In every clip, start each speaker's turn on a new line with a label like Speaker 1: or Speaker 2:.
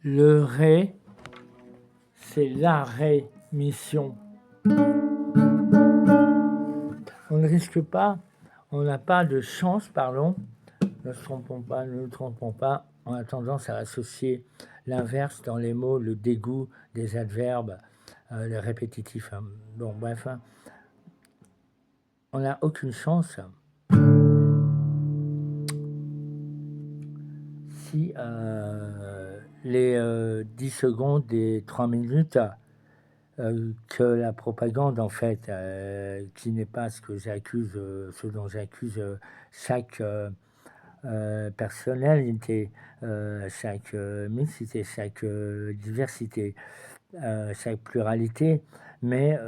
Speaker 1: Le ré, c'est la rémission. On ne risque pas, on n'a pas de chance, pardon, ne nous trompons pas, on a tendance à associer l'inverse dans les mots, le dégoût des adverbes, les répétitifs. Bon, bref, on n'a aucune chance si les 10 secondes et 3 minutes que la propagande, en fait, qui n'est pas ce que j'accuse, ce dont j'accuse chaque personnalité, chaque mixité, chaque diversité, chaque pluralité, mais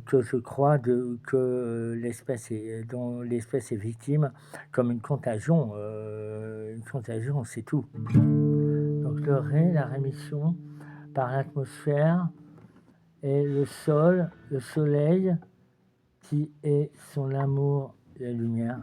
Speaker 1: que je crois que l'espèce dont l'espèce est victime comme une contagion, c'est tout. Donc le ré, la rémission par l'atmosphère, et le sol, le soleil, qui est son amour, la lumière.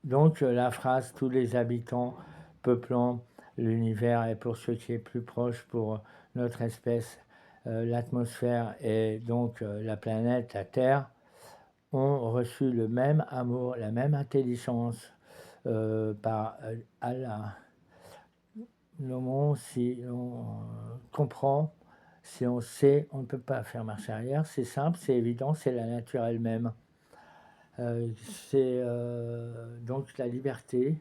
Speaker 1: Donc la phrase « tous les habitants peuplant l'univers » est pour ce qui est plus proche pour notre espèce, l'atmosphère et donc la planète, la Terre, ont reçu le même amour, la même intelligence par Allah. Si on comprend, si on sait, on ne peut pas faire marche arrière. C'est simple, c'est évident, c'est la nature elle-même. C'est donc la liberté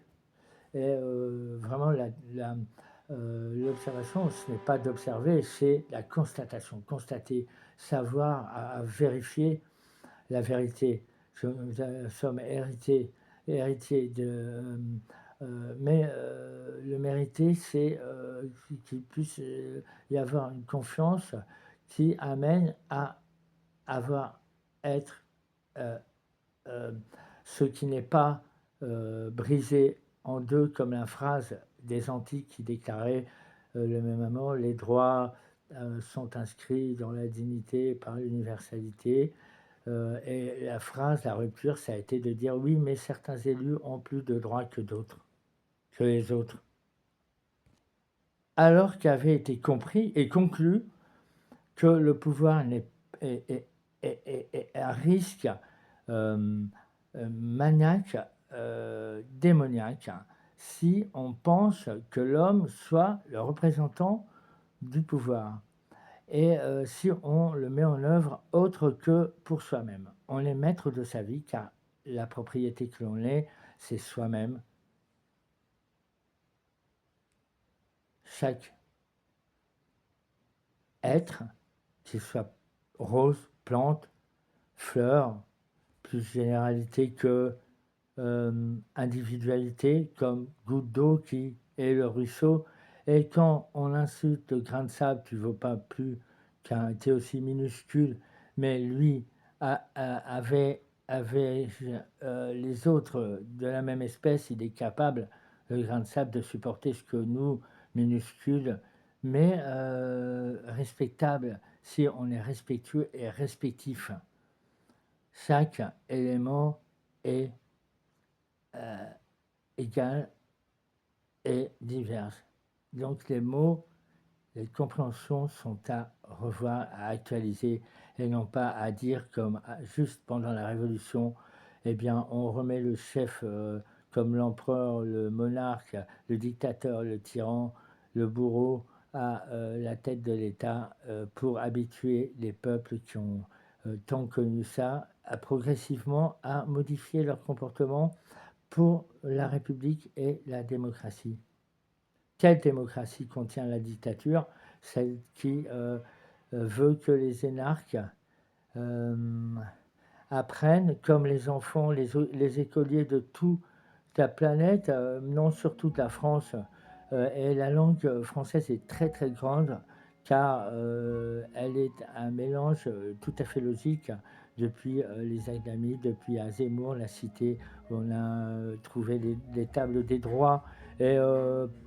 Speaker 1: et vraiment l'observation, ce n'est pas d'observer, c'est la constatation, constater, savoir, à vérifier la vérité. Nous sommes héritiers de... mais le mériter, c'est qu'il puisse y avoir une confiance qui amène à être ce qui n'est pas brisé en deux comme la phrase des Antiques qui déclarait le même amour, les droits sont inscrits dans la dignité par l'universalité. Et la phrase, la rupture, ça a été de dire oui, mais certains élus ont plus de droits que d'autres, que les autres. Alors qu'avait été compris et conclu que le pouvoir est à risque maniaque, démoniaque, si on pense que l'homme soit le représentant du pouvoir. Et si on le met en œuvre autre que pour soi-même. On est maître de sa vie, car la propriété que l'on est, c'est soi-même. Chaque être, qu'il soit rose, plante, fleur, plus généralité que individualité, comme goutte d'eau qui est le ruisseau. Et quand on insulte le grain de sable qui ne vaut pas plus qu'un était aussi minuscule, mais lui avait les autres de la même espèce, il est capable, le grain de sable, de supporter ce que nous, minuscules, mais respectable, si on est respectueux et respectif. Chaque élément est égal et divers. Donc les mots, les compréhensions sont à revoir, à actualiser, et non pas à dire comme juste pendant la Révolution, eh bien on remet le chef comme l'empereur, le monarque, le dictateur, le tyran, le bourreau à la tête de l'État pour habituer les peuples qui ont tant connu ça, progressivement à modifier leur comportement pour la République et la démocratie. Quelle démocratie contient la dictature? Celle qui veut que les énarques apprennent, comme les enfants, les écoliers de toute la planète, non surtout de la France, et la langue française est très très grande, car elle est un mélange tout à fait logique depuis les Académies, depuis à Zemmour, la cité, où on a trouvé les tables des droits, et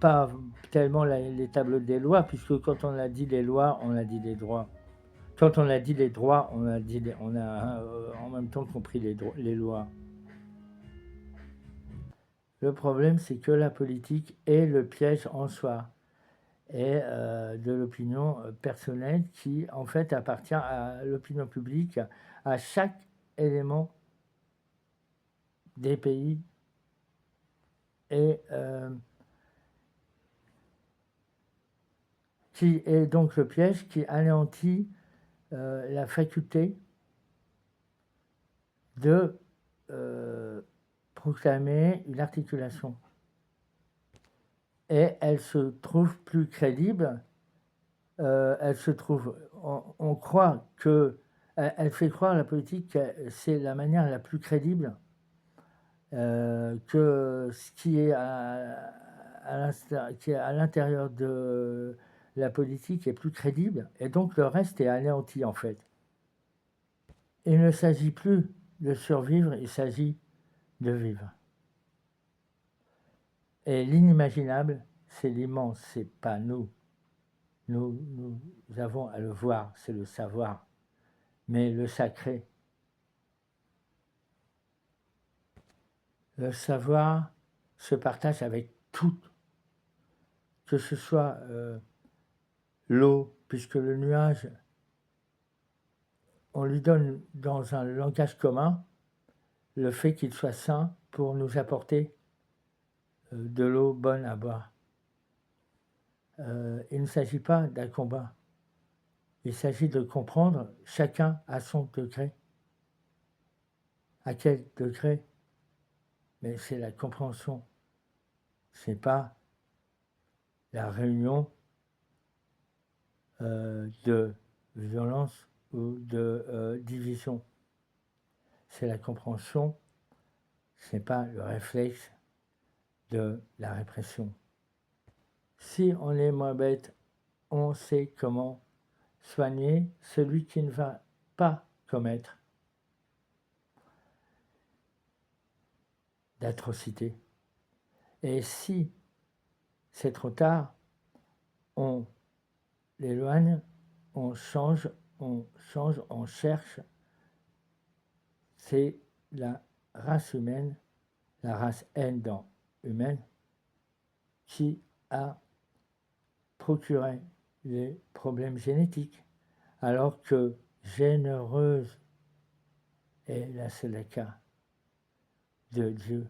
Speaker 1: pas tellement les tables des lois, puisque quand on a dit les lois, on a dit les droits. Quand on a dit les droits, on a, dit on a en même temps compris les lois. Le problème, c'est que la politique est le piège en soi, et de l'opinion personnelle qui, en fait, appartient à l'opinion publique, à chaque élément des pays, et qui est donc le piège qui anéantit la faculté de proclamer une articulation. Et elle se trouve plus crédible, elle se trouve, on croit que, elle fait croire à la politique que c'est la manière la plus crédible, que ce qui est à l'intérieur de la politique est plus crédible, et donc le reste est anéanti en fait. Il ne s'agit plus de survivre, il s'agit de vivre. Et l'inimaginable, c'est l'immense, c'est pas nous. Nous avons à le voir, c'est le savoir. Mais le sacré, le savoir se partage avec tout, que ce soit l'eau, puisque le nuage, on lui donne dans un langage commun le fait qu'il soit sain pour nous apporter de l'eau bonne à boire. Il ne s'agit pas d'un combat, il s'agit de comprendre chacun à son degré. À quel degré? Mais c'est la compréhension, c'est pas la réunion de violence ou de division. C'est la compréhension, ce n'est pas le réflexe de la répression. Si on est moins bête, on sait comment soigner celui qui ne va pas commettre d'atrocité. Et si c'est trop tard, on l'éloigne, on change, on cherche. C'est la race humaine, la race humaine, qui a procuré les problèmes génétiques, alors que généreuse est la séleca de Dieu.